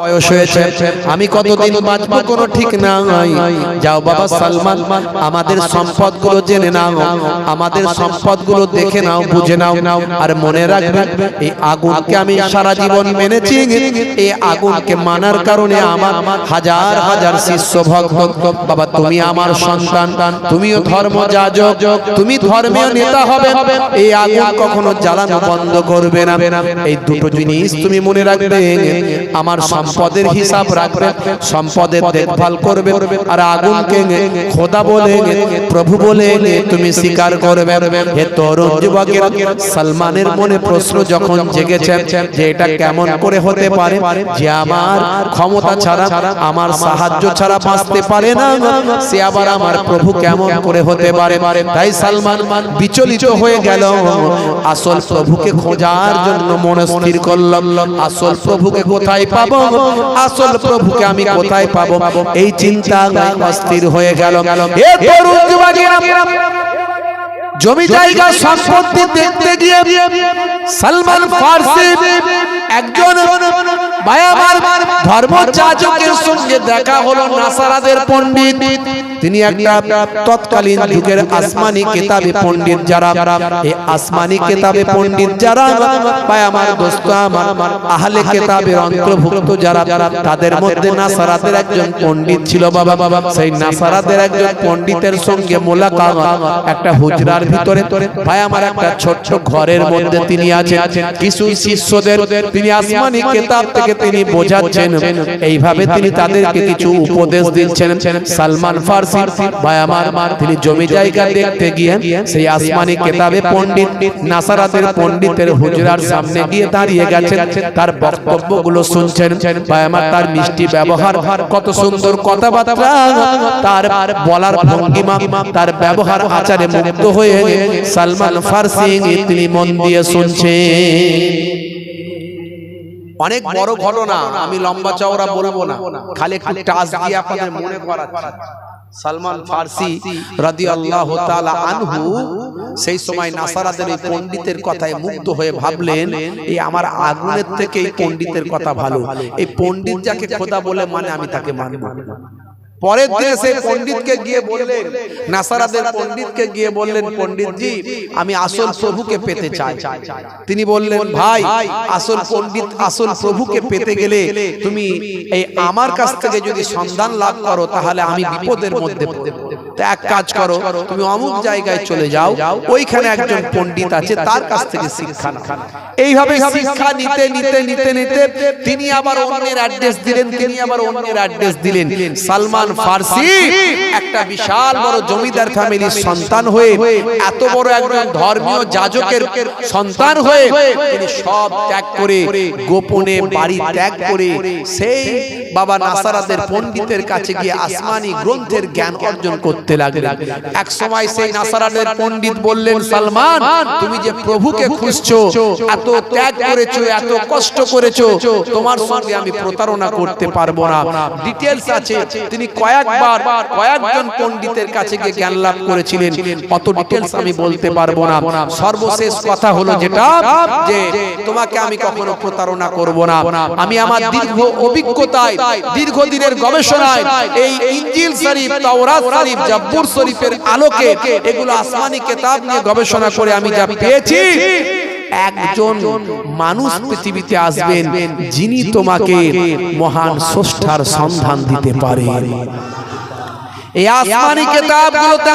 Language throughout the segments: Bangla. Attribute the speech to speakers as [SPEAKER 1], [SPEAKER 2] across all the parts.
[SPEAKER 1] বয়স হয়েছে, আমি কতদিন বাঁচবো কোনো ঠিক নাই। যাও বাবা সালমান, আমাদের সম্পদগুলো জেনে নাও, আমাদের সম্পদগুলো দেখে নাও, বুঝে নাও। আর মনে রাখবে, এই আগুনকে আমি সারা জীবন মেনেছি। এই আগুনকে মানার কারণে আমার হাজার হাজার শিষ্য ভক্ত। বাবা তুমি আমার সন্তান, তুমিও ধর্ম যাজক, তুমি ধর্মীয় নেতা হবে। এই আগুন কখনো জ্বালানো বন্ধ করবে না। এই দুটো জিনিস তুমি মনে রাখবে। আমার সম্পদের হিসাব রাখবে, সম্পদের দেখভাল করবে, আর আগুনকে খোদা বলে, প্রভু বলে তুমি স্বীকার করবে। হে তরুণ যুবকেরা, সালমানের মনে প্রশ্ন যখন জেগেছে যে এটা কেমন করে হতে পারে যে আমার ক্ষমতা ছাড়া, আমার সাহায্য ছাড়া বাঁচতে পারে না, সে আবার আমার প্রভু কেমন করে হতে পারে। তাই সালমান বিচলিত হয়ে গেল। আসল প্রভুকে খোঁজার জন্য মন স্থির করলাম। আসল প্রভুকে কোথায় পাবো, আসল প্রভুকে আমি কোথায় পাবো, এই চিন্তা অস্থির হয়ে গেল। এ তরুণ যুবকেরা, জমি জায়গা সম্পত্তি দেখতে গিয়ে সালমান ফারসি একজন বায়ামার ধর্মযাজকের সঙ্গে দেখা হলো। নাসারাদের পণ্ডিত তিনি, একটা তৎকালীন যুগের আসমানি কিতাবে পণ্ডিত যারা, এই আসমানি কিতাবে পণ্ডিত যারা বায়ামার দোস্ত আমার আহলে কিতাবের অন্তর্ভুক্ত যারা, তাদের মধ্যে নাসারাদের একজন পণ্ডিত ছিল। বাবা সেই নাসারাদের একজন পণ্ডিতের সঙ্গে মোলাকাত একটা হুজরার ভিতরে, বায়ামার একটা ছোট্ট ঘরের মধ্যে তিনি আছেন। কিছু শিষ্যদের তিনি আসমানি কিতাব থেকে তিনি বোঝাচ্ছেন, এইভাবে তিনি তাদেরকে কিছু উপদেশ দিচ্ছেন। সালমান ফারসি বায়ামার তিনি জমি জায়গা দেখতে গিয়ে সেই আসমানি কিতাবে পণ্ডিত নাসারাতের পণ্ডিতের হুজরার সামনে গিয়ে দাঁড়িয়ে গেছেন, তার বক্তব্যগুলো শুনছেন। বায়ামার তার মিষ্টি ব্যবহার, কত সুন্দর কথাবার্তা, তার বলার ভঙ্গিমা, তার ব্যবহার আচারে মুগ্ধ হয়ে সালমান ফারসি তিনি মন দিয়ে শুনছেন। অনেক বড় ঘটনা, আমি লম্বা চওড়া বলবো না, খালি একটু টাচ দিয়ে আপনাদের মনে করাচ্ছি। সালমান ফারসি রাদিয়াল্লাহু তাআলা আনহু সেই সময় নাসারাদের এই পণ্ডিতের কথায় মুগ্ধ হয়ে ভাবলেন, এই আমার আগুনের থেকে এই পণ্ডিতের কথা ভালো। এই পণ্ডিত যাকে খোদা বলে মানে আমি তাকে মানব। পরের দিনে সেই পণ্ডিতকে গিয়ে বললেন, নাসারাদের পণ্ডিতকে গিয়ে বললেন, পণ্ডিতজি আমি আসল প্রভুকে পেতে চাই। তিনি বললেন, ভাই আসল পণ্ডিত, আসল প্রভুকে পেতে গেলে তুমি এই আমার কাছ থেকে যদি সন্ধান লাভ করো তাহলে আমি বিপদের মধ্যে পড়ব। তো এক কাজ করো, তুমি অমুক জায়গায় চলে যাও, ওইখানে একজন পণ্ডিত আছে, তার কাছ থেকে শিক্ষা নাও। এইভাবে শিক্ষা নিতে নিতে নিতে নিতে তিনি আবার অন্যের অ্যাড্রেস দিলেন, তিনি আবার অন্যের অ্যাড্রেস দিলেন। সালমান ফারসি একটা বিশাল বড় জমিদার ফ্যামিলির সন্তান হয়ে, এত বড় একজন ধর্মীয় যাজকের সন্তান হয়ে তিনি সব ত্যাগ করে, গোপনে বাড়ি ত্যাগ করে সেই বাবা নাসারাদের পণ্ডিতের কাছে গিয়ে আসমানি গ্রন্থের জ্ঞান অর্জন করতে লাগলেন। এক সময় সেই নাসারাদের পণ্ডিত বললেন, সালমান তুমি যে প্রভুকে খুঁজছো, এত ত্যাগ করেছো, এত কষ্ট করেছো, তোমার সঙ্গে আমি প্রতারণা করতে পারবো না। ডিটেইলস আছে, তিনি কয়েকবার কয়েকজন পণ্ডিতের কাছে গিয়ে জ্ঞান লাভ করেছিলেন, অত ডিটেইলস আমি বলতে পারবো না। সর্বশেষ কথা হলো যেটা, যে তোমাকে আমি কখনো প্রতারণা করব না। আমি আমার দীর্ঘ অভিজ্ঞতায়, দীর্ঘদিনের গবেষণায় এই ইনজিল শরীফ, তাওরাত শরীফ, জাবুর শরীফের আলোকে এগুলো আসমানি কিতাব নিয়ে গবেষণা করে আমি যা পেয়েছি, একজন মানুষ পৃথিবীতে আসবেন যিনি তোমাকে মহান স্রষ্টার সন্ধান দিতে পারেন। এই আসমানি কিতাবগুলোতে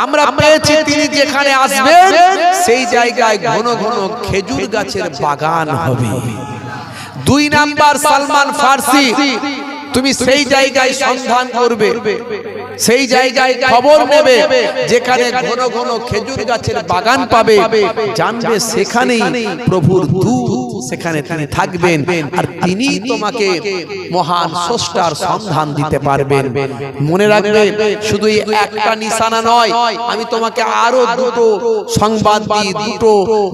[SPEAKER 1] আমরা পেয়েছি তিনি যেখানে আসবেন সেই জায়গায় ঘন ঘন খেজুর গাছের বাগান হবে। 2 নাম্বার, সালমান ফারসি তুমি সেই জায়গায় সন্ধান করবে, সেই জায়গায় খবর নেবে যেখানে ঘন ঘন খেজুর গাছের বাগান পাবে, জানবে সেখানেই প্রভুর দূত, সেখানে তিনি থাকবেন, আর তিনি তোমাকে মহান স্রষ্টার সন্ধান দিতে পারবেন। মনে রাখবে, শুধু একটা নিশানা নয়, আমি তোমাকে আরো দুটো সংবাদ দিই, দুটো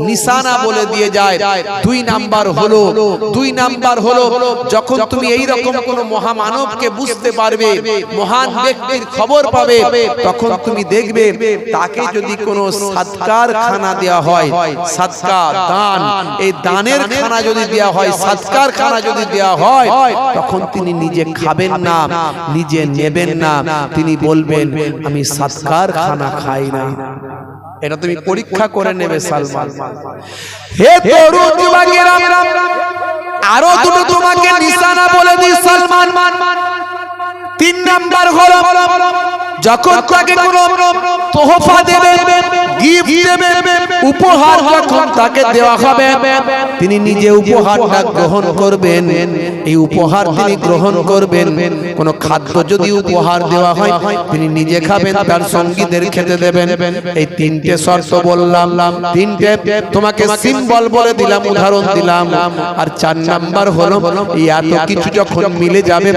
[SPEAKER 1] নিশানা বলে দিয়ে যায়। 2 নাম্বার হলো যখন তুমি এই রকম কোন মহামানবকে বুঝতে পারবে, মহান ব্যক্তির খবর পাবে, তখন তুমি দেখবে তাকে যদি কোনো সাদকার খানা দেওয়া হয়, সাদকা দান, এই দানের খানা যদি দেয়া হয়, সাদকার খানা যদি দেয়া হয়, তখন তিনি নিজে খাবেন না, নিজে নেবেন না, তিনি বলবেন আমি সাদকার খানা খাই না। এটা তুমি পরীক্ষা করে নেবে সালমান। হে তরুণ যুবকেরা, আরো দুটো তোমাকে নিশানা বলে দিই সালমান। 3 নাম্বার হলো যখন তাকে কোনো তোহফা দেবে, গিফট দেবে, উপহার যখন তাকে দেওয়া হবে, তিনি নিজে উপহারটা গ্রহণ করবেন। এই উপহার তিনি গ্রহণ করবেন। কোনো খাদ্য যদি উপহার দেওয়া হয়, তিনি নিজে খাবেন, তার সঙ্গীদের খেতে দেবেন। এই 3টে শর্ত বললাম, 3টে তোমাকে সিম্বল বলে দিলাম, উদাহরণ দিলাম। আর 4 নাম্বার হলো এই এত কিছু যখন মিলে যাবে,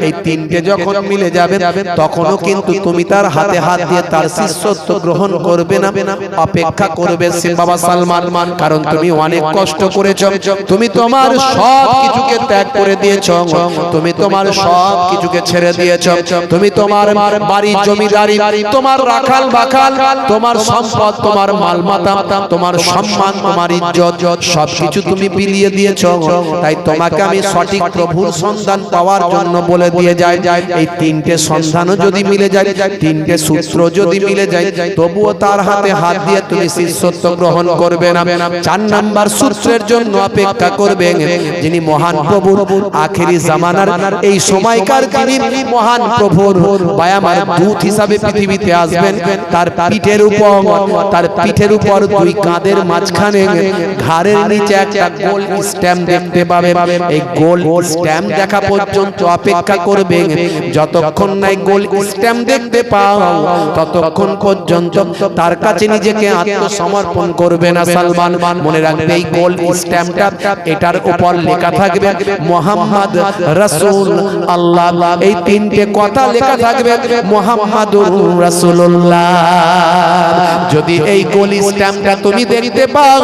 [SPEAKER 1] এই 3টে যখন মিলে যাবে, তখনও কিন্তু তুমি তার হাতে হাত দিয়ে তার শিষ্যত্ব গ্রহণ করবে না, অপেক্ষা করবে বাবা সালমান। কারণ তুমি অনেক কষ্ট করেছো, তুমি তোমার সব কিছুকে ত্যাগ করে দিয়েছো, তুমি তোমার সব কিছুকে ছেড়ে দিয়েছো, তুমি তোমার বাড়ি জমিদারি, তোমার রাখাল বাখাল, তোমার সম্পদ, তোমার মালমাতা, তোমার সম্মান, তোমার ইজ্জত, সবকিছু তুমি বিলিয়ে দিয়েছো। তাই তোমাকে আমি সঠিক প্রভুর সন্ধান পাওয়ার জন্য বলে দিয়ে যাই, এই 3টে সন্ধানও যদি মিলে যায়, 3টে সূত্র যদি মিলে যায়, তবুও তার হাতে হাত দিয়ে তুমি শিষ্যত্ব গ্রহণ করবে না। 4 নাম্বার সূত্রের জন্য অপেক্ষা করবে, যিনি মহান প্রভুর আখেরি জামানার এই সময়কার যিনি মহান প্রভুর বায়ামার দূত হিসাবে পৃথিবীতে আসবেন। তার পিঠের উপর 2 কাঁধের মাঝখানে ঘাড়ের নিচে একটা গোল স্ট্যাম্প দেখতে পাবে। এই গোল স্ট্যাম্প দেখা পর্যন্ত অপেক্ষা করবে। যতক্ষণ না গোল স্ট্যাম্প দেখতে পাও, ততক্ষণ পর্যন্ত তার কাছে নিজেকে আত্মসমর্পণ করবে না সালমান। মনে রাখবে এই গোল স্ট্যাম্পটা, এটার উপর লেখা থাকবে মুহাম্মদ রাসূল আল্লাহ। এই 3টে কথা লেখা থাকবে মুহাম্মাদুর রাসূলুল্লাহ। যদি এই গোল স্ট্যাম্পটা তুমি দেখতে পাও,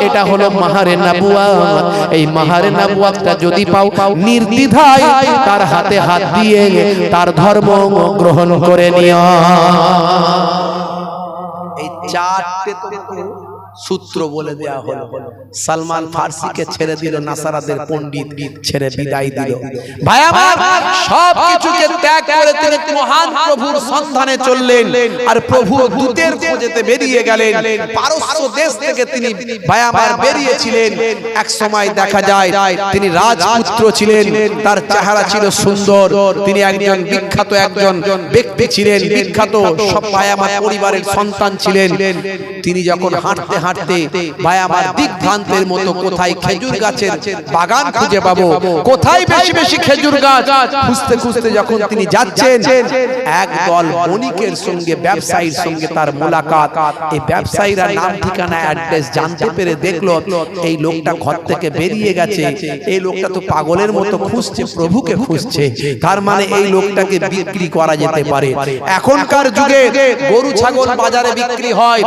[SPEAKER 1] এটা হলো মাহারে নবুয়ত। এই মাহারে নবুয়তটা যদি পাও, নির্দ্বিধায় তার হাতে হাত দিয়ে তার ধর্ম গ্রহণ করে নিও। এই 4টে তোমাকে সূত্র বলে দেয়া হলো। সালমান ফার্সিকে ছেড়ে দিল, নাসারাদের পণ্ডিত ছেড়ে বিদায় দিল। ভাই আমার, সব কিছুকে ত্যাগ করে তিনি মহান প্রভুর সন্ধানে চললেন, আর প্রভুর দূতের খোঁজেতে বেরিয়ে গেলেন। পারস্য দেশ থেকে তিনি ভাই আমার বেরিয়েছিলেন। এক সময় দেখা যায় তিনি রাজপুত্র ছিলেন, তার চেহারা ছিল সুন্দর, তিনি একজন বিখ্যাত একজন ব্যক্তি ছিলেন, বিখ্যাত সব ভাই আমার পরিবারের সন্তান ছিলেন। তিনি যখন হাঁটতে হাঁটতে ভাই আমার দিকভ্রান্তের মতো কোথায় খেজুর গাছের বাগান খুঁজে পাবো, কোথায় বেশি বেশি খেজুর গাছ খুঁজতে খুঁজতে যখন তিনি যাচ্ছেন, একদল বণিকের সঙ্গে, ব্যবসায়ীর সঙ্গে তার মোলাকাত। এই ব্যবসায়ীরা নাম ঠিকানা অ্যাড্রেস জানতে পেরে দেখলো এই লোকটা ঘর থেকে বেরিয়ে গেছে, এই লোকটা তো পাগলের মতো খুঁজছে, প্রভুকে খুঁজছে, তার মানে এই লোকটাকে বিক্রি করা যেতে পারে। এখনকার যুগে গরু ছাগল বাজারে বিক্রি হয়,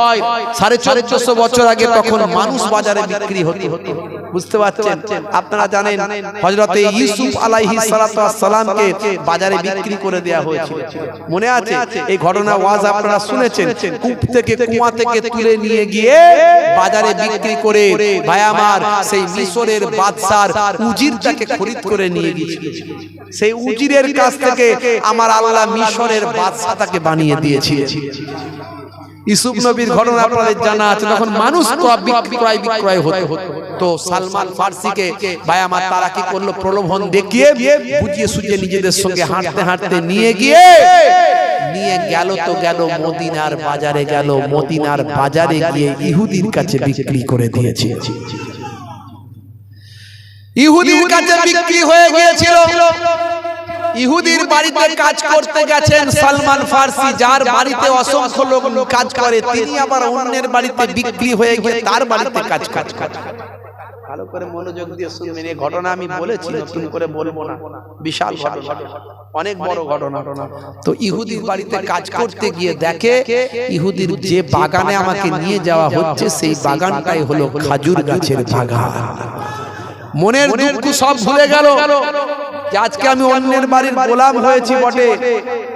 [SPEAKER 1] 450 বছর আগে তখন মানুষ বাজারে বিক্রি হতো। বুঝতে পারছেন? আপনারা জানেন হযরতে ইউসুফ আলাইহিস সালাতু ওয়াস সালামকে বাজারে বিক্রি করে দেয়া হয়েছিল, মনে আছে? এই ঘটনা ওয়াজ আপনারা শুনেছেন। কূপ থেকে, কুয়া থেকে তুলে নিয়ে গিয়ে বাজারে বিক্রি করে ভাই আমার সেই মিশরের বাদশার উজিরটাকে খরিদ করে নিয়ে গিয়েছিল। সেই উজিরের কাছ থেকে আমার আল্লাহ মিশরের বাদশাটাকে বানিয়ে দিয়েছিলেন। ইউসুফ নবীর ঘটনা আপনাদের জানা আছে। তখন মানুষ বিক্রয় হতো। তো সালমান ফার্সিকে ভাই আমার তারা কি করলো, প্রলোভন দেখিয়ে বুঝিয়ে সুঝিয়ে নিজেদের সঙ্গে হাঁটতে হাঁটতে নিয়ে গেল তো গেল মদিনার বাজারে গেল। মদিনার বাজারে গিয়ে ইহুদির কাছে বিক্রি করে দিয়েছে। ইহুদির কাছে বিক্রি হয়ে গিয়েছিল। ইহুদির বাড়িতে কাজ করতে গেছেন সালমান ফার্সি, যার বাড়িতে অসংখ্য লোক কাজ করে, তিনি আবার অন্যের বাড়িতে বিক্রি হয়ে গিয়ে তার বাড়িতে কাজ করে। ভালো করে মনোযোগ দিয়ে শুনবেন, এই ঘটনা আমি বলেছি, নতুন করে বলবো না, বিশাল ঘটনা, অনেক বড় ঘটনা। তো ইহুদির বাড়িতে কাজ করতে গিয়ে দেখে ইহুদির যে বাগানে আমাকে নিয়ে যাওয়া হচ্ছে, সেই বাগানটাই হলো খেজুর গাছের বাগান। মনের দুঃখ সব ভুলে গেল যে আজকে আমি অন্যের বাড়ির গোলাম হয়েছি বটে,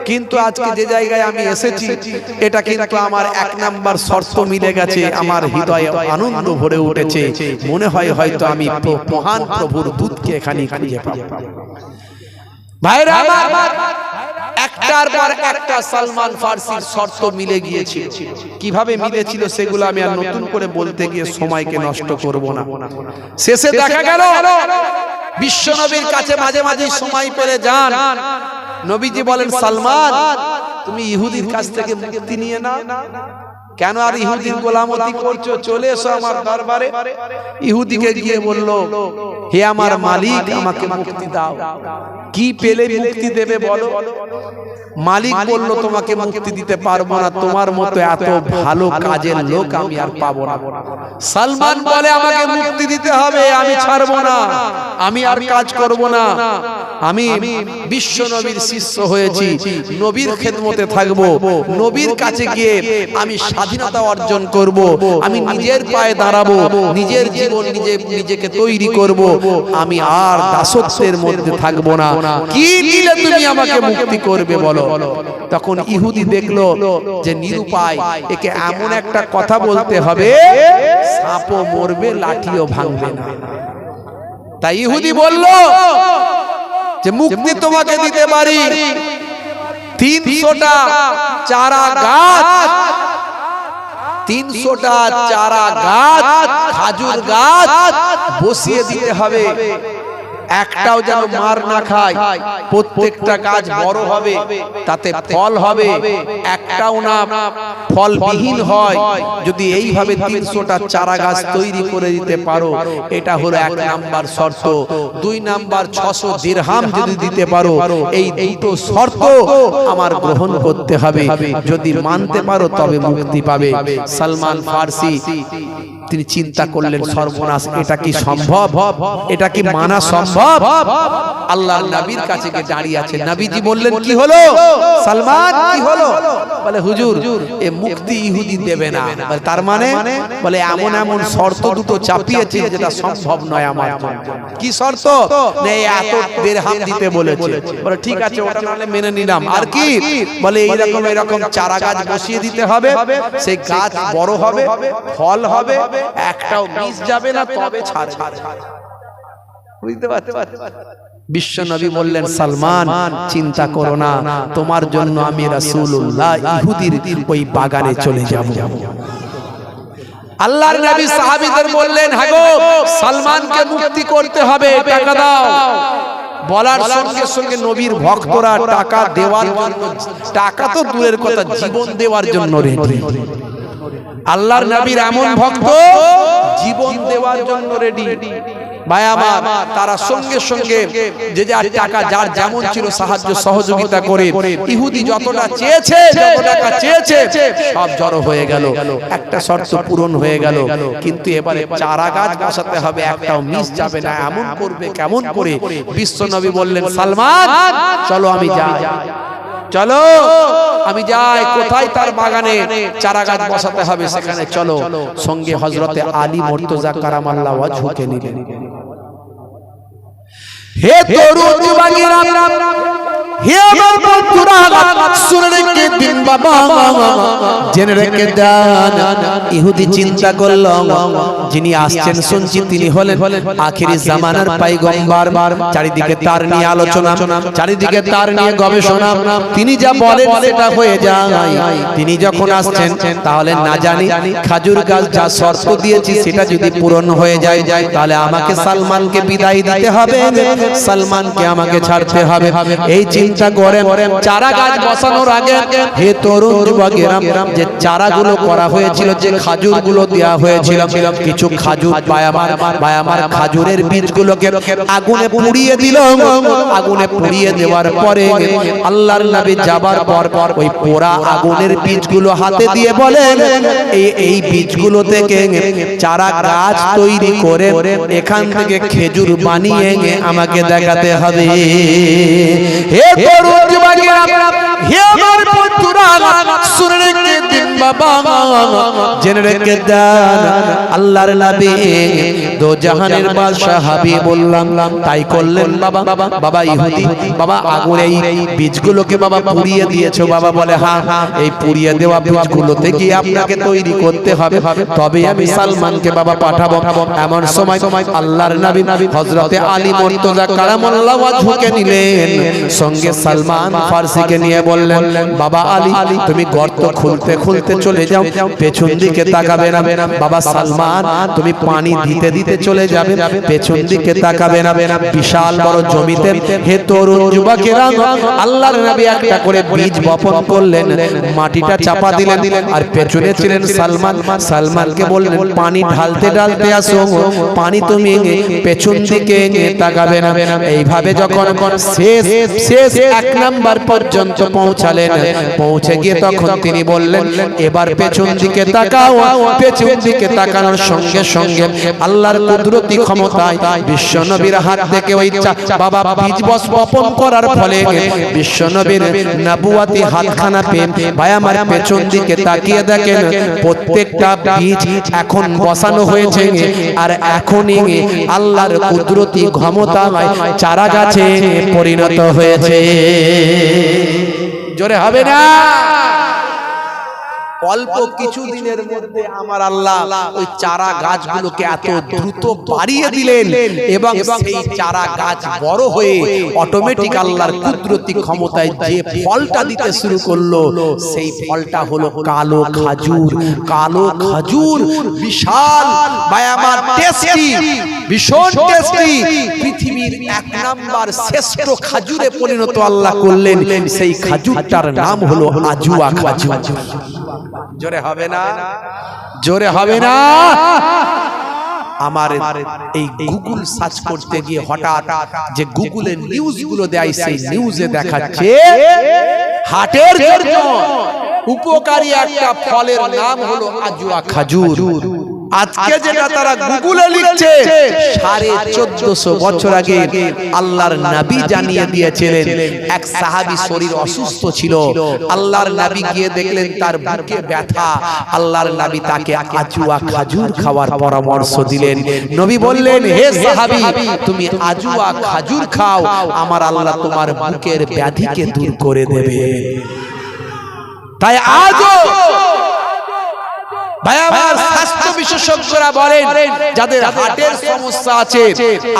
[SPEAKER 1] কিন্তু আজকে যে জায়গায় আমি এসেছি এটা কিন্তু আমার এক নাম্বার শর্ত মিলে গেছে, আমার হৃদয়ে আনন্দ ভরে উঠেছে, মনে হয় হয়তো আমি মহান প্রভুর দূতকে এখানে খুঁজে পাবো। ভাইরা আমার, একটার পর একটা সালমান ফার্সির শর্ত মিলে গিয়েছে। কিভাবে মিলেছিল সেগুলো আমি আর নতুন করে বলতে গিয়ে সময়কে নষ্ট করব না। শেষে দেখা গেল বিশ্ব নবীর কাছে মাঝে মাঝে সময় পেলে যান, নবীজি বলেন সালমান তুমি ইহুদির কাছ থেকে মুক্তি নিয়ে নাও, কেন আর ইহুদির গোলামতি করছো, চলে এসো আমার দরবারে। ইহুদিকে গিয়ে বলল হে আমার মালিক আমাকে মুক্তি দাও। কি পেলে মুক্তি দেবে বলো? মালিক বলল তোমাকে মুক্তি দিতে পারবো না, তোমার মতো এত ভালো কাজের লোক আমি আর পাবো না। সালমান বলে আমাকে মুক্তি দিতে হবে, আমি ছাড়বো না, আমি আর কাজ করব না, আমি বিশ্ব নবীর শিষ্য হয়েছি, নবীর খেদমতে থাকবো, নবীর কাছে গিয়ে আমি স্বাধীনতা অর্জন করব, আমি নিজের পায়ে দাঁড়াবো, নিজের জীবন নিজেকে তৈরি করব, আমি আর দাসত্বের মধ্যে থাকবো না। কি দিলে তুমি আমাকে মুক্তি করবে বলো? তখন ইহুদি দেখলো যে নিরুপায়, একে এমন একটা কথা বলতে হবে সাপও মরবে লাঠিও ভাঙবে না। তাই ইহুদি বলল যে মুক্তি তোমাকে দিতে পারি, 300টা চারা গাছ, 300টা চারা গাছ, খাজুর গাছ বসিয়ে দিতে হবে, একটাও যেন মার না খায়, প্রত্যেকটা গাছ বড় হবে, তাতে ফল হবে, একটাও না ফলবিহীন হয়। যদি এইভাবে 300টা চারা গাছ তৈরি করে দিতে পারো, এটা হলো 1 নাম্বার শর্ত। 2 নাম্বার 600 দিরহাম যদি দিতে পারো, এই দুটো শর্ত আমার গ্রহণ করতে হবে, যদি মানতে পারো তবে মুক্তি পাবে। সালমান ফার্সি তিনি চিন্তা করলেন সর্বনাশ, এটা কি সম্ভব, এটা কি মানা সম্ভব? আল্লাহর নবীর কাছে গিয়ে দাঁড়িয়ে আছে, নবীজি বললেন কি হলো সালমান, কি হলো? বলে হুজুর এ মুক্তি ইহুদি দেবে না। তার মানে বলে এমন এমন শর্ত দুটো চাপিয়েছে যেটা সম্ভব নয় আমার জন্য। কি শর্ত? নেই এত দিরহাম দিতে বলেছে। বলে ঠিক আছে ওটা নালে মেনে নিলাম, আর কি? বলে এইরকম এরকম চারা গাছ বসিয়ে দিতে হবে, সেই গাছ বড় হবে, ফল হবে, একটাও মিস যাবে না, তবে ছাড়। বুঝতে পারছো? বিশ্ব নবী বললেন সালমান চিন্তা করো না, তোমার জন্য আমি রাসূলুল্লাহ ইহুদির ওই বাগানে চলে যাব। আল্লাহর নবী সাহাবীদের বললেন হ্যাঁ গো সালমানকে মুক্তি করতে হবে, টাকা দাও। বলার সঙ্গে সঙ্গে নবীর ভক্তরা টাকা দেওয়ার জন্য, টাকা তো দূরের কথা, জীবন দেওয়ার জন্য রেডি। আল্লাহর নবীর এমন ভক্ত জীবন দেওয়ার জন্য রেডি। ভাই আমার, তারা সঙ্গে সঙ্গে যে যার টাকা যার যেমন ছিল সাহায্য সহযোগিতা করে, ইহুদি যতটা চেয়েছে, যত টাকা চেয়েছে সব জড়ো হয়ে গেল। একটা শর্ত পূরণ হয়ে গেল, কিন্তু এবারে চারা গাছ বসাতে হবে, একটাও মিস যাবে না। এমন করবে কেমন করে? বিশ্ব নবী বললেন সালমান চলো আমি যাই, চলো আমি যাই। কোথায়? তার বাগানে চারা গাছ বসাতে হবে, সেখানে চলো। সঙ্গে হযরতে আলী মুর্তজা কারামাল্লাহ ওয়াজহুকে নিলেন। হে তরুণ যুবকেরা, হে আমার বন্ধুরা, শুনে রেখে দিন বাবা, জেনে রেখে দেন। ইহুদি চিন্তা করল যিনি আসছেন শুনছি তিনি হলেন আখিরি জামানার পয়গম্বর। চারিদিকে তার নিয়ে আলোচনা, চারিদিকে তার নিয়ে গবেষণা, তিনি যা বলেন সেটা হয়ে যায়। তিনি যখন আসছেন তাহলে না জানি খাজুর গাছ যা শর্ত দিয়েছি সেটা যদি পূরণ হয়ে যায়, তাহলে আমাকে সালমানকে বিদায় দিতে হবে, সালমানকে আমাকে ছাড়তে হবে। এই চিন্তা করে চারা গাছ বসানোর আগে হে তরুণ যুবকেরা, যে চারাগুলো করা হয়েছিল, যে খাজুরগুলো দেওয়া হয়েছিল, কিছু খাজুর ভাই আমার খাজুরের বীজগুলোকে আগুনে পুড়িয়ে দিল। আগুনে পুড়িয়ে দেওয়ার পরে আল্লাহর নবী যাবার পর ওই পোড়া আগুনের বীজগুলো হাতে দিয়ে বলেন এই বীজগুলো থেকে চারা গাছ তৈরি করে এখান থেকে খেজুর বানিয়ে আমাকে দেখাতে হবে। হে তরুণ যুবকেরা, হে আমার বন্ধুরা, শুনে রেখে দিন বাবা জেনে রেখে দেন আল্লাহর নবী দো জাহানের বাদশা হাবিবুল্লাহ তাই করলেন বাবা। বাবা ইহুদি বাবা আগুন এই বীজগুলোকে বাবা পুড়িয়ে দিয়েছো। বাবা বলে হ্যাঁ এই পুড়িয়ে দেওয়া বীজগুলো থেকে আপনাকে তৈরি করতে হবে, তবে আমি সালমানকে বাবা পাঠাবো। এমন সময় আল্লাহর নবী হযরতে আলী মুর্তজা কারামাল্লাহু ওয়াজহুকে নিলেন, সঙ্গে সালমান ফারসিকে নিয়ে বললেন বাবা আলী তুমি গর্ত খুলতে খুলতে চলে যাও, পেছন দিকে তাকাবে না। বাবা সালমান তুমি পানি দিতে দিতে চলে যাবে, পেছন দিকে তাকাবে না। বিশাল বড় জমিতে হে তরুণ যুবকেরা আল্লাহর নবী একটা করে বীজ বপন করলেন, মাটিটা চাপা দিলেন আর পেছনে ছিলেন সালমান। সালমানকে বললেন পানি ঢালতে ঢালতে আসো, পানি তুমি পেছন দিকে তাকাবে না। এইভাবে যখন শেষ 1 নাম্বার পর্যন্ত পৌঁছালেন, পৌঁছে গিয়ে তখন তিনি বললেন এবার পেছন দিকে তাকাও। পেছন দিকে তাকানোর সঙ্গে সঙ্গে আল্লাহর কুদরতি ক্ষমতায় বিশ্বনবীর হাত থেকে ওই বাবা বীজ বপন করার ফলে বিশ্বনবীর নবুয়াতি হাতখানা পেয়ে ভাই আমার পেছন দিকে তাকিয়ে দেখেন প্রত্যেকটা বীজ এখন বসানো হয়েছে আর এখনই আল্লাহর কুদরতি ক্ষমতায় চারা গাছে পরিণত হয়েছে। জোরে হবে না? অল্প কিছু দিনের মধ্যে আমার আল্লাহ ওই চারা গাছগুলোকে এত দ্রুত বাড়িয়ে দিলেন এবং সেই চারা গাছ বড় হয়ে অটোমেটিক আল্লাহর কুদরতি ক্ষমতায় যে ফলটা দিতে শুরু করলো সেই ফলটা হলো কালো খাজুর। কালো খাজুর বিশাল ভাই আমার টেস্টি, ভীষণ টেস্টি, পৃথিবীর 1 নাম্বার শ্রেষ্ঠ খাজুরে পরিণত আল্লাহ করলেন। সেই খাজুরটার নাম হলো আজুয়া খাজুর। জোরে হবে না? জোরে হবে না? আমার এই গুগল সার্চ করতে গিয়ে হঠাৎ যে গুগলের নিউজগুলো দেয় সেই নিউজে দেখাচ্ছে হার্টের জন্য উপকারী একটা ফলের নাম হলো আজুয়া খাজুর। আজকে যেটা তারা গুগলে লিখছে 1450 বছর আগে আল্লাহর নবী জানিয়ে দিয়েছিলেন। এক সাহাবী শরীর অসুস্থ ছিল, আল্লাহর নবী গিয়ে দেখলেন তার বুকে ব্যথা, আল্লাহর নবী তাকে আজুয়া খাজুর খাওয়ার পরামর্শ দিলেন। নবী বললেন হে সাহাবী তুমি আজুয়া খাজুর খাও, আমার আল্লাহ তোমার বুকের ব্যাধিকে দূর করে দেবে। তাই আজও ভাই আমার স্বাস্থ্য বিশেষজ্ঞরা বলেন যাদের হার্টের সমস্যা আছে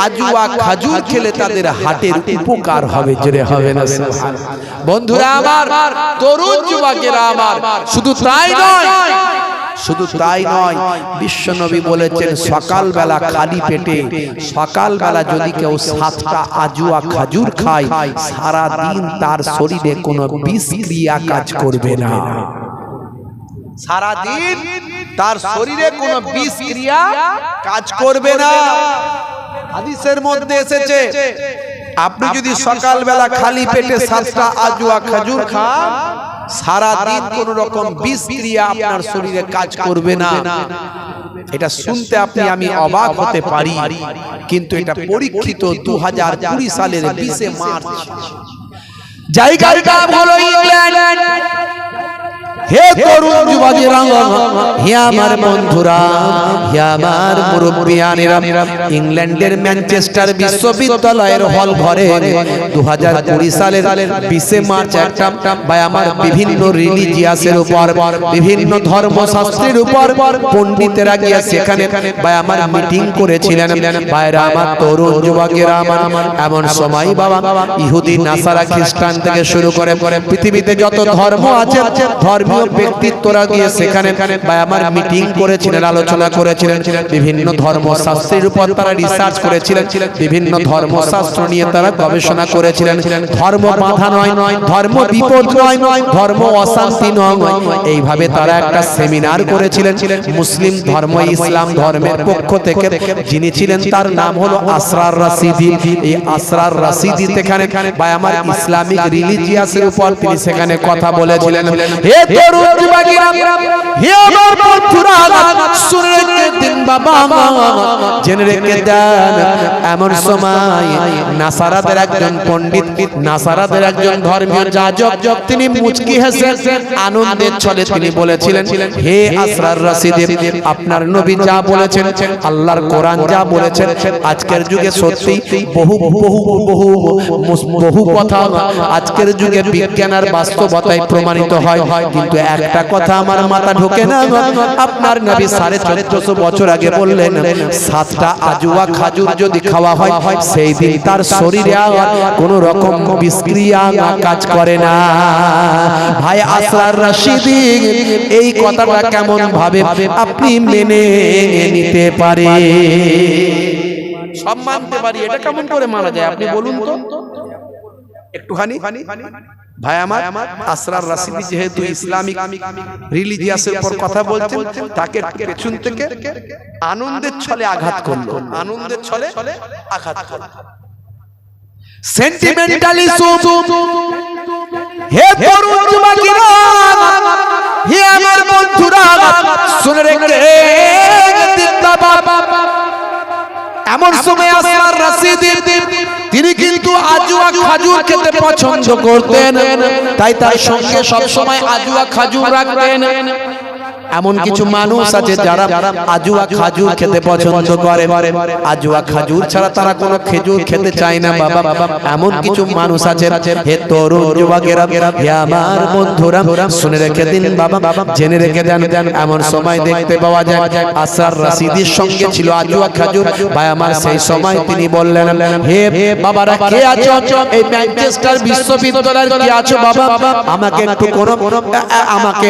[SPEAKER 1] আজুয়া খাজুর খেলে তাদের হার্টের উপকার হবে। জোরে হবে না? বন্ধুরা আমার, তরুণ যুবকেরা আমার, শুধু তাই নয় বিশ্বনবী বলেছেন সকালবেলা খালি পেটে সকালবেলা যদি কেউ 7টা আজুয়া খাজুর খায় সারা দিন তার শরীরে কোনো বিষক্রিয়া কাজ করবে না। সারা দিন তার শরীরে কোনো বিষক্রিয়া কাজ করবে না। হাদিসের মধ্যে এসেছে আপনি যদি সকালবেলা খালি পেটে 7টা আজুয়া খাজুর খান সারা দিন কোন রকম বিষক্রিয়া আপনার শরীরে কাজ করবে না। এটা শুনতে আমি অবাক হতে পারি, কিন্তু এটা পরীক্ষিত 2020 সালের 20 মার্চ। জায়গার নাম হলো ইংল্যান্ড। হে তরুণ যুবকেরা, হে আমার বন্ধুরা, হে আমার মুরব্বিয়ানেরা, ইংল্যান্ডের ম্যানচেস্টার বিশ্ববিদ্যালয়ের হল ঘরে 2020 সালের 20 মার্চ একটা ভাই আমার বিভিন্ন রিলিজিয়াসের উপর বিভিন্ন ধর্মশাস্ত্রের উপর পণ্ডিতেরা গিয়ে সেখানে ভাই আমার মিটিং করেছিলেন। ভাইরা আমার, তরুণ যুবকেরা আমার, এমন সময় বাবা ইহুদি নাসারা খ্রিস্টান থেকে শুরু করে পৃথিবীতে যত ধর্ম আছে ধর্মীয় ব্যক্তিত্বরা গিয়ে সেখানে ভাই আমার মিটিং করেছিলেন, আলোচনা করেছিলেন, বিভিন্ন ধর্মশাস্ত্রের উপর তারা রিসার্চ করেছিলেন, বিভিন্ন ধর্মশাস্ত্র নিয়ে তারা গবেষণা করেছিলেন। ধর্ম বাধা নয়, ধর্ম বিপদ নয়, ধর্ম অশান্তি নয়, এইভাবে তারা একটা সেমিনার করেছিলেন। মুসলিম ধর্ম ইসলাম ধর্মের পক্ষ থেকে যিনি ছিলেন তার নাম হলো আসরার রাশিদি। এই আসরার রাশিদি সেখানে ভাই আমার ইসলামিক রিলিজিয়াসের উপর তিনি সেখানে কথা বলেছিলেন। হে তরুণ যুবকেরা, হে আমার বন্ধুরা, শুনে রেখে দিন বাবা, জেনে রেখে দেন, এমন সময় নাসারাদের একজন পণ্ডিত, নাসারাদের একজন ধর্মীয় যাজক, তিনি মুচকি হেসে আনন্দের ছলে তিনি বলেছিলেন, হে আসরার রাশিদ, আপনার নবী যা বলেছেন, আল্লাহর কোরআন যা বলেছেন, আজকের যুগে সত্যি বহু বহু বহু বহু কথা আজকের যুগে বিজ্ঞান আর বাস্তবতায় প্রমাণিত হয়, কিন্তু একটা কথা আমার মাথা ঢোকে না। আপনার নবী 1450 বছর আগে বললেন, 7টা আজুয়া খাজুর যদি খাওয়া হয়, সেই দিন তার শরীরে কোন রকম বিষক্রিয়া কাজ করে না। ভাই আসরার রাশিদি, এই কথাটা কেমন ভাবে আপনি মেনে নিতে পারে? সব মানতে পারি, এটা কেমন করে মানা যায় আপনি বলুন তো একটুখানি। ভাই আমার, আসরার রাশিদি যেহেতু ইসলামিক রিলিজিয়াসের উপর কথা বলছেন, তাকে পেছন থেকে আনন্দের ছলে আঘাত করলো, আনন্দের ছলে আঘাত করলো। সেন্টিমেন্টালিজম, হে তরুণ যুবকেরা, হে আমার বন্ধুরা, শুনে রেখে দিন বাবা, এমন সময় আসরার রাশিদি তিনি কিন্তু আজুয়া খাজুর খেতে পছন্দ করতেন, তাই তার সঙ্গে সব সময় আজুয়া খাজুর রাখতেন। এমন কিছু মানুষ আছে যারা আজুয়া খাজুর খেতে পছন্দ করে, আজুয়া খাজুর ছাড়া তারা কোনো খেজুর খেতে চায় না বাবা। এমন কিছু মানুষ আছে। হে তরুণ যুবকেরা, হে আমার বন্ধুরা, শুনে রেখে দিন বাবা, জেনে রেখে দেন, এমন সময় দেখতে পাওয়া যায় আসরার রাশিদির সঙ্গে ছিল আজুয়া খাজুর। ভাই আমার, সেই সময় তিনি বললেন, হে বাবারা কে আছো, এই ম্যানচেস্টার বিশ্ববিদ্যালয়ের কে আছো বাবা, আমাকে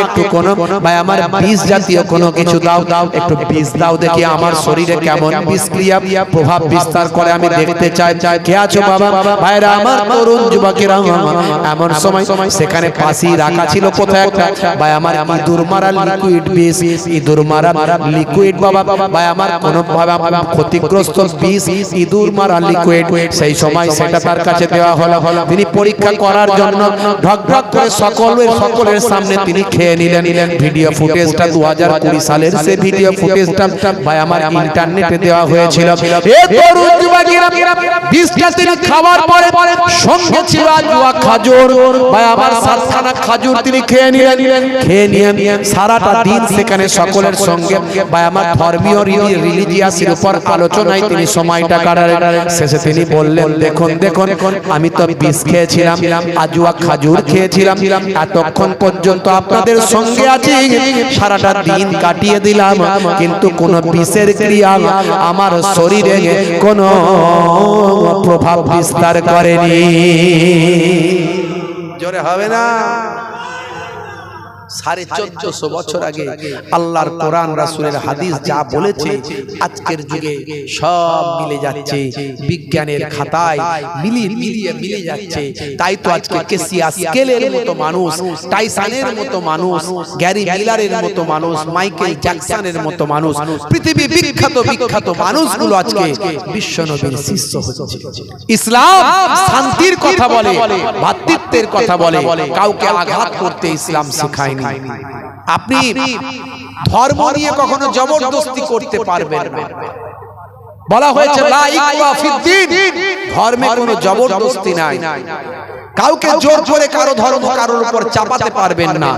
[SPEAKER 1] একটু কোনো ভাই আমার বিষ জাতীয় কোনো কিছু দাও, একটু বিষ দাও দেখি আমার শরীরে কেমন বিষক্রিয়া প্রভাব বিস্তার করে আমি দেখতে চাই। কে আছো বাবা? ভাইরা আমার, তরুণ যুবকেরা, এমন সময় সেখানে পাশি রাখা ছিল কোথায় একটা ভাই আমার ইঁদুর মারা লিকুইড বিষ, ইঁদুর মারা লিকুইড বাবা। ভাই আমার, কোনো ভাবে ক্ষতিগ্রস্ত বিষ, ইঁদুর মারা লিকুইড, সেই সময় সেটা তার কাছে দেওয়া হলো। তিনি পরীক্ষা করার জন্য ঢক ঢক করে সকলের সামনে তিনি খেয়ে নিলেন। ভিডিও ফুটেজটা 2020 সালের সে ভিডিও ফুটেজটা ভাই আমার ইন্টারনেটে দেওয়া হয়েছিল। এই তরুণ যুবকেরা, বিষটা তিনি খাওয়ার পরে সঙ্গে ছিল আজুয়া খাজুর। ভাই আমার, 7খানা খাজুর তিনি খেয়ে নিয়ে সারাটা দিন সেখানে সকলের সঙ্গে ভাই আমার ধর্মীয় রিলিজিয়াসের উপর আলোচনায় তিনি সময়টা কাটালেন। শেষে তিনি বললেন, দেখুন আমি তো বিষ খেয়েছিলাম, আজুয়া খাজুর খেয়েছিলাম, এতক্ষণ পর্যন্ত আপনাদের সঙ্গে আছি, সারাটা দিন কাটিয়ে দিলাম, কিন্তু কোনো বিষের ক্রিয়া আমার শরীরে কোনো প্রভাব বিস্তার করেনি। জোরে হবে না? 1450 বছর আগে আল্লাহর কোরআন রাসূলের হাদিস যা বলেছে, আজকের যুগে সব মিলে যাচ্ছে, বিজ্ঞানের খাতায় মিলিয়ে যাচ্ছে। তাই তো আজকে কেসিয়া স্কেলের মতো মানুষ, টাইসনের মতো মানুষ, গ্যারি মিলারের মতো মানুষ, মাইকেল জ্যাকসনের মতো মানুষ, পৃথিবী বিখ্যাত মানুষগুলো আজকে বিশ্বনবীর শিষ্য হচ্ছে। ইসলাম শান্তির কথা বলে, ভ্রাতৃত্বের কথা বলে, কাউকে আঘাত করতে ইসলাম শেখায়নি। আপনি ধর্ম নিয়ে কখনো জবরদস্তি করতে পারবেন না। বলা হয়েছে লা ইকরা ফিদ্দিন, ধর্মে কোনো জবরদস্তি নাই। কাউকে জোর করে কারো ধর্ম কারোর উপর চাপাতে পারবেন না।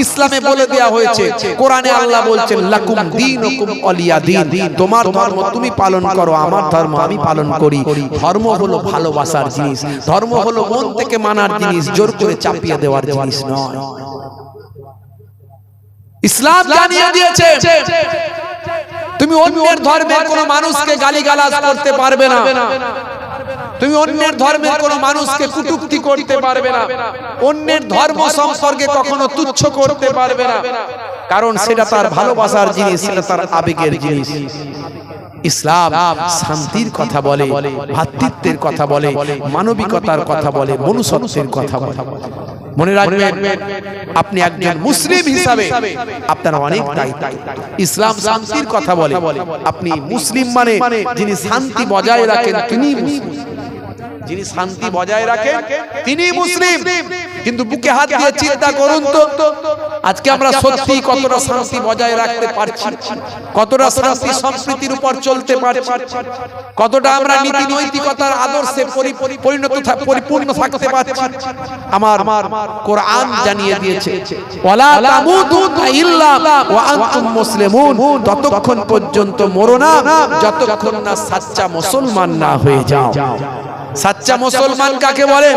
[SPEAKER 1] ইসলামে বলে দেয়া হয়েছে, কোরআনে আল্লাহ বলছেন লাকুম দীনুকুম ওয়ালিয়া দীন, তোমার ধর্ম তুমি পালন করো, আমার ধর্ম আমি পালন করি। ধর্ম হলো ভালোবাসার জিনিস, ধর্ম হলো মন থেকে মানার জিনিস, জোর করে চাপিয়ে দেওয়ার জিনিস নয়। ইসলাম জানিয়ে দিয়েছে তুমি অন্যের ধর্মের কোন মানুষকে গালিগালাজ করতে পারবে না, তুমি অন্যের ধর্মের কোন মানুষকে কটূক্তি করতে পারবে না, অন্যের ধর্ম সম্পর্কে কখনো তুচ্ছ করতে পারবে না, কারণ সেটা তার ভালোবাসার জিনিস, সেটা তার আবেগের জিনিস। ইসলাম শান্তির কথা বলে, ভ্রাতৃত্বের কথা বলে, মানবিকতার কথা বলে, মনুষ্যত্বের কথা বলে। মনে রাখবেন, আপনি একজন মুসলিম হিসাবে আপনার অনেক দায়িত্ব। ইসলাম শান্তির কথা বলে, আপনি মুসলিম মানে যিনি শান্তি বজায় রাখেন তিনি মুসলিম, যিনি শান্তি বজায় রাখেন তিনি মুসলিম। কিন্তু বুকে হাত দিয়ে চিন্তা করুন তো, আজকে আমরা সত্যি কতটা শান্তি বজায় রাখতে পারছি, কতটা শান্তি সম্প্রীতির উপর চলতে পারছি, কতটা আমরা নীতি নৈতিকতার আদর্শে পরিপূর্ণ থাকতে পারছি। আমার কোরআন জানিয়ে দিয়েছে ওয়ালা তামুতুনা ইল্লা ওয়া আনতুম মুসলিমুন, ততক্ষণ পর্যন্ত মরো না যতক্ষণ না সাচ্চা মুসলমান না হয়ে যাও। সাচ্চা মুসলমান কাকে বলে?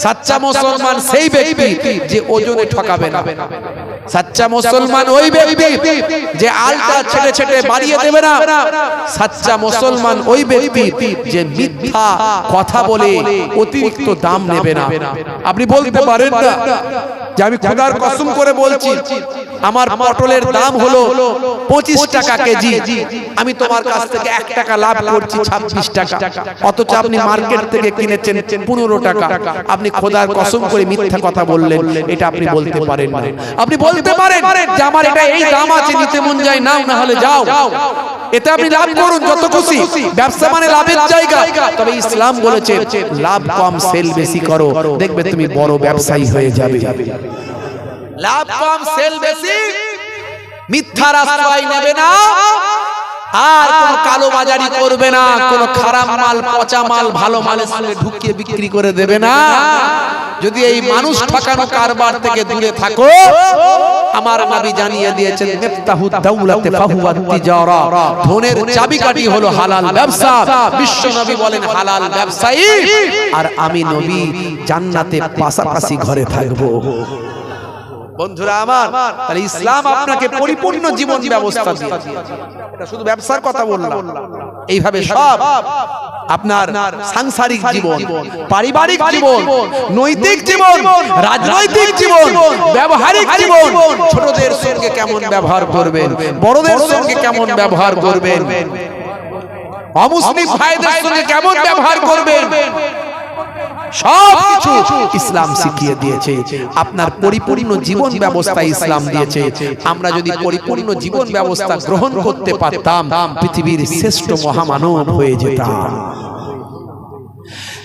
[SPEAKER 1] সাচ্চা মুসলমান সেই ব্যক্তি যে ওজনে ঠকাবে না। সাচ্চা মুসলমান ওই ব্যক্তি যে আলটা ছেড়ে ছেড়ে বাড়িয়ে দেবে না। সাচ্চা মুসলমান ওই ব্যক্তি যে মিথ্যা কথা বলে অতিরিক্ত দাম নেবে না। আপনি বলতে পারেন না যে আমি খোদার কসম করে বলছি আমার পটলের দাম হলো 25 টাকা কেজি, আমি তোমার কাছ থেকে 1 টাকা লাভ করছি 26 টাকা, অথচ আপনি মার্কেট থেকে কিনেছেন 15 টাকা। আপনি খোদার কসম করে মিথ্যা কথা বললেন, এটা আপনি বলতে পারেন না। আপনি বলতে পারেন যে আমার এটা এই দাম আছে, নিতে মন যায় নাও, না হলে যাও, এটা আপনি লাভ করুন যত খুশি। ব্যবসা মানে লাভের জায়গা, তবে ইসলাম বলেছে লাভ কম সেল বেশি করো, দেখবে তুমি বড় ব্যবসায়ী হয়ে যাবে। লাভ কম সেল বেশি, মিথ্যার আশ্রয় নেবে না, আর কোন কালো বাজারি করবে না, কোন খারাপ মাল পচা মাল ভালো মালের সঙ্গে ঢুকিয়ে বিক্রি করে দেবে না। যদি এই মানুষ ঠকানো কারবার থেকে দূরে থাকো, আমার নবী জানিয়ে দিয়েছেন মিফতাহুদ দাওলাতে ফাহুয়াত তিজারা, ধনের চাবিকাঠি হলো হালাল ব্যবসা। বিশ্ব নবী বলেন হালাল ব্যবসায়ী আর আমি নবী জান্নাতে পাশাপাশি ঘরে থাকবো। বন্ধুরা আমার, তাহলে ইসলাম আপনাকে পরিপূর্ণ জীবন ব্যবস্থা দিয়েছে। এটা শুধু ব্যবসার কথা বললাম, এইভাবে সব আপনার সাংসারিক জীবন, পারিবারিক জীবন, নৈতিক জীবন, রাজনৈতিক জীবন, ব্যবহারিক জীবন, ছোটদের সঙ্গে কেমন ব্যবহার করবেন, বড়দের সঙ্গে কেমন ব্যবহার করবেন, অমুসলিম ভাইদের সঙ্গে কেমন ব্যবহার করবেন, সবকিছু ইসলাম শিখিয়ে দিয়েছে। আপনার পরিপূর্ণ জীবন ব্যবস্থা ইসলাম দিয়েছে। আমরা যদি পরিপূর্ণ জীবন ব্যবস্থা গ্রহণ করতে পারতাম, পৃথিবীর শ্রেষ্ঠ মহামানব হয়ে যেতাম।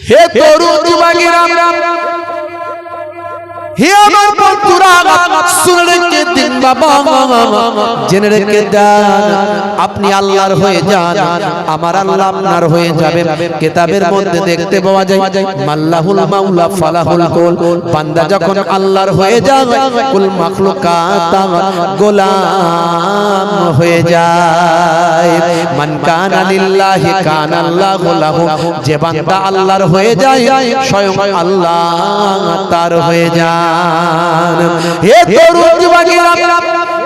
[SPEAKER 1] হে তরুণ যুবকেরা, হে আমার বন্ধুরা, শুনে রেখে দিন বাবা, জেনে রেখে দেন, আপনি আল্লাহর হয়ে যান, আমার আল্লাহ আপনার হয়ে যাবে। কিতাবের মধ্যে দেখতে পাওয়া যায় মাল্লাহুল মাওলা ফালাহুল কুল, বান্দা যখন আল্লাহর হয়ে যায় কুল মাখলুকাত গোলাম হয়ে যায়। মান কানা লিল্লাহি কানা আল্লাহু লাহু, যে বান্দা আল্লাহর হয়ে যায় স্বয়ং আল্লাহ তার হয়ে যায়। হে তরুণ যুবকেরা,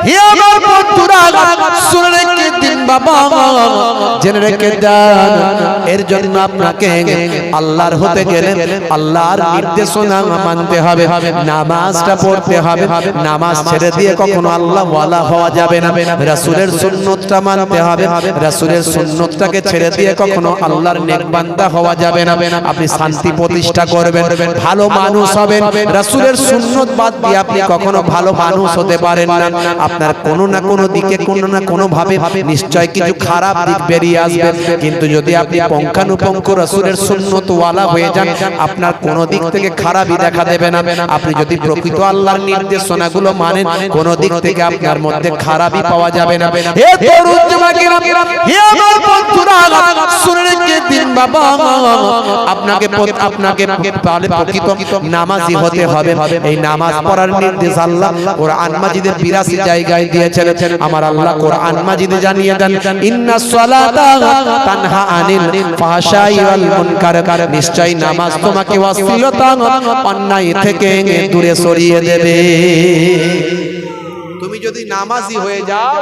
[SPEAKER 1] হে আমার বন্ধুরা, শুনে রেখে দিন বাবা, জেনে রেখে দেন, এর জন্য আপনাকে আল্লাহর হতে গেলে আল্লাহর নির্দেশনা মানতে হবে, নামাজটা পড়তে হবে। নামাজ ছেড়ে দিয়ে কখনো আল্লাহ ওয়ালা হওয়া যাবে না। রাসূলের সুন্নতটা মানতে হবে, রাসূলের সুন্নতটাকে ছেড়ে দিয়ে কখনো আল্লাহর নেক বান্দা হওয়া যাবে না। আপনি শান্তি প্রতিষ্ঠা করবেন, ভালো মানুষ হবেন, রাসূলের সুন্নত বাদ দিয়ে আপনি কখনো ভালো মানুষ হতে পারেন না। আপনার কোনো না কোনো দিকে, কোনো না কোনো ভাবে নিশ্চয় কিছু খারাপ দিক বেরিয়ে আসবে, কিন্তু যদি আপনি পঙ্খানুপঙ্খ রাসূলের সুন্নত ওয়ালা হয়ে যান, আপনার কোনো দিক থেকে খারাপই দেখা দেবে না। আপনি যদি প্রকৃত আল্লাহর নির্দেশনাগুলো মানেন, কোনো দিক থেকে আপনার মধ্যে খারাপই পাওয়া যাবে না। হে তরুণ যুবকেরা, হে আমার বন্ধুরা, শুনে রেখে দিন বাবা, আপনাকে প্রকৃত নামাজি হতে হবে। এই নামাজ পড়ার নির্দেশ আল্লাহ কোরআন মাজিদের 82 জায়গায় দিয়েছেন। আমার আল্লাহ কোরআন মাজিদে জানিয়ে দেন ইন্নাস সালাতা তানহা আনিল ফাহশাই ওয়াল মুনকার, নিশ্চয় নামাজ তোমাকে অশ্লীলতা অন্যায় থেকে দূরে সরিয়ে দেবে। তুমি যদি নামাজি হয়ে যাও,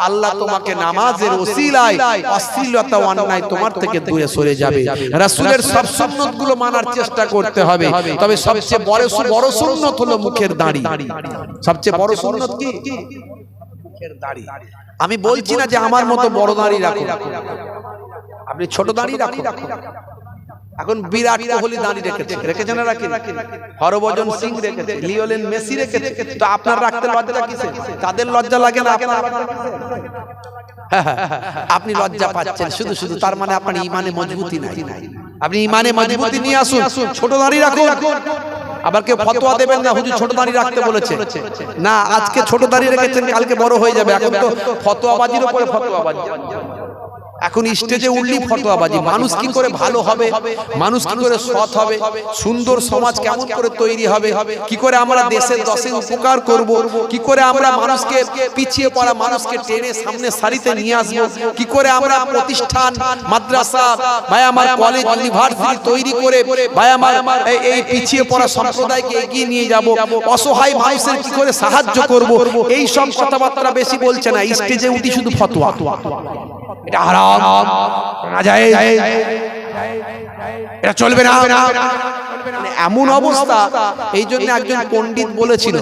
[SPEAKER 1] আল্লাহ তোমাকে নামাজের ওসিলায় অশ্লীলতা অন্যায় তোমার থেকে দূরে সরে যাবে। রাসূলের সব সুন্নতগুলো মানার চেষ্টা করতে হবে, তবে সবচেয়ে বড় সুন্নত হলো মুখের দাড়ি। সবচেয়ে বড় সুন্নত কি? মুখের দাড়ি। আমি বলছি না যে আমার মতো বড় দাড়ি রাখো, আপনি ছোট দাড়ি রাখুন। এখন বিরাট কোহলি দাঁড়িয়ে রেখেছেন না, হরভজন সিং রেখেছে, লিওনেল মেসি রেখেছে, তো আপনার রাখতে লজ্জা কিসে? তাদের লজ্জা লাগে না, আপনি লজ্জা পাচ্ছেন শুধু শুধু, তার মানে আপনার ইমানে মজবুতি নাই। আপনি ইমানে মজবুতি নিয়ে আসুন, ছোট দাঁড়িয়ে রাখুন। আবার কেউ ফতোয়া দেবেন না হুজুর ছোট দাড়ি রাখতে বলেছে, না আজকে ছোট দাড়ি রেখেছেন কালকে বড় হয়ে যাবে। এখন তো ফতোয়াবাজির উপরে ফতোয়াবাজি, এখন স্টেজে উঠলি ফতোয়াবাজি। মানুষ কি করে ভালো হবে, মানুষ কি করে সৎ হবে, সুন্দর সমাজ কেমন করে তৈরি হবে, কি করে আমরা দেশের দশের উপকার করব, কি করে আমরা মানুষকে পিছিয়ে পড়া মানুষকে টেনে সামনে সারিতে নিয়ে আসবো, কি করে আমরা প্রতিষ্ঠান মাদ্রাসা ভাই আমার কলেজ ইউনিভার্সিটি তৈরি করে ভাই আমার এই পিছিয়ে পড়া সম্প্রদায়কে এগিয়ে নিয়ে যাব, অসহায় মানুষের কি করে সাহায্য করব, এই সব কথাবার্তা বেশি বলছে না, স্টেজে উঠি শুধু ফতোয়া। এটা হারাম, নাজায়েজ, এটা চলবে না। এমন অবস্থা, এই জন্য একজন পণ্ডিত বলেছিল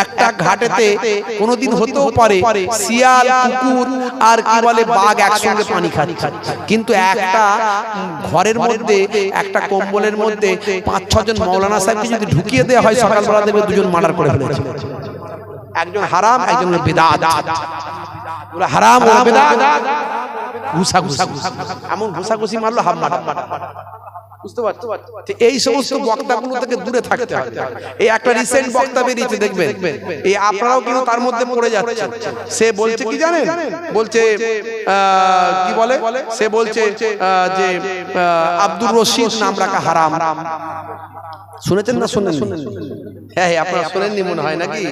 [SPEAKER 1] একটা ঘাটেতে কোনোদিন হতেও পারে শিয়াল কুকুর আর কি বলে বাঘ একসঙ্গে পানি খাচ্ছে, কিন্তু একটা ঘরের মধ্যে একটা কম্বলের মধ্যে 5-6 জন মাওলানা সাহেবকে যদি ঢুকিয়ে দেওয়া হয় সকালবেলা দেখবে দুজন মার্ডার করে ফেলেছে। একজন হারাম, একজন বিদআত। ওরা হারাম ওরা বিদআত, ঘুষাঘুষি এমন ঘুষাঘুষি মারলো হাম মারা, বুঝতে পারছো? এই সমস্ত বক্তাগুলো থেকে দূরে থাকতে হবে। এই একটা রিসেন্ট বক্তা বেরিয়েছে দেখবেন, এই আপনারাও কিন্তু তার মধ্যে পড়ে যাচ্ছেন। সে বলছে কি জানেন, বলছে কি বলে, সে বলছে যে আব্দুর রশিদ নাম রাখা হারাম। শুনেছেন না? শুনেন? হ্যাঁ আপনারা শুনেননি মনে হয় নাকি?